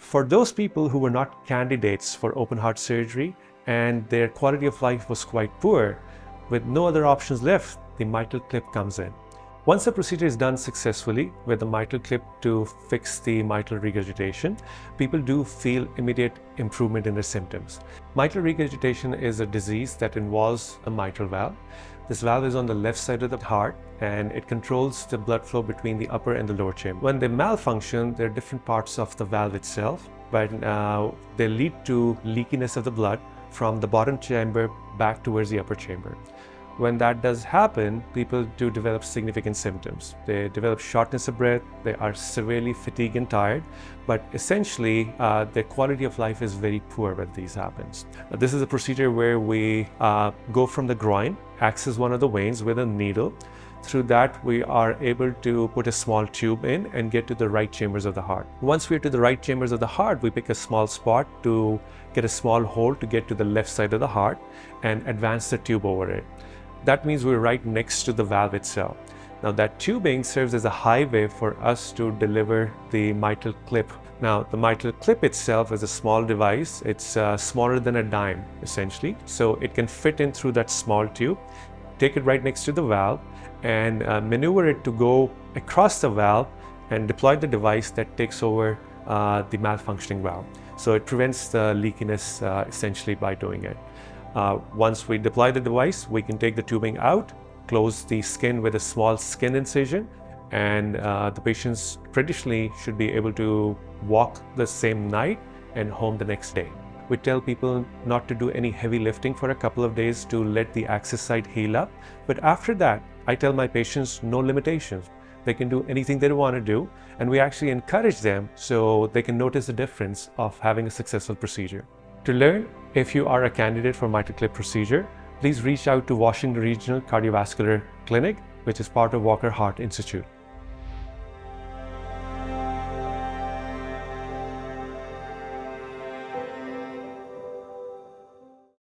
For those people who were not candidates for open heart surgery and their quality of life was quite poor, with no other options left, the MitraClip comes in. Once the procedure is done successfully with the MitraClip to fix the mitral regurgitation, people do feel immediate improvement in their symptoms. Mitral regurgitation is a disease that involves a mitral valve. This valve is on the left side of the heart and it controls the blood flow between the upper and the lower chamber. When they malfunction, there are different parts of the valve itself, but they lead to leakiness of the blood from the bottom chamber back towards the upper chamber. When that does happen, people do develop significant symptoms. They develop shortness of breath, they are severely fatigued and tired, but essentially their quality of life is very poor when this happens. This is a procedure where we go from the groin, access one of the veins with a needle. Through that, we are able to put a small tube in and get to the right chambers of the heart. Once we're to the right chambers of the heart, we pick a small spot to get a small hole to get to the left side of the heart and advance the tube over it. That means we're right next to the valve itself. Now that tubing serves as a highway for us to deliver the MitraClip. Now the MitraClip itself is a small device. It's smaller than a dime essentially. So it can fit in through that small tube, take it right next to the valve and maneuver it to go across the valve and deploy the device that takes over the malfunctioning valve. So it prevents the leakiness essentially by doing it. Once we deploy the device, we can take the tubing out, close the skin with a small skin incision, and the patients traditionally should be able to walk the same night and home the next day. We tell people not to do any heavy lifting for a couple of days to let the access site heal up. But after that, I tell my patients no limitations. They can do anything they want to do, and we actually encourage them so they can notice the difference of having a successful procedure. To learn if you are a candidate for MitraClip procedure, please reach out to Washington Regional Cardiovascular Clinic, which is part of Walker Heart Institute.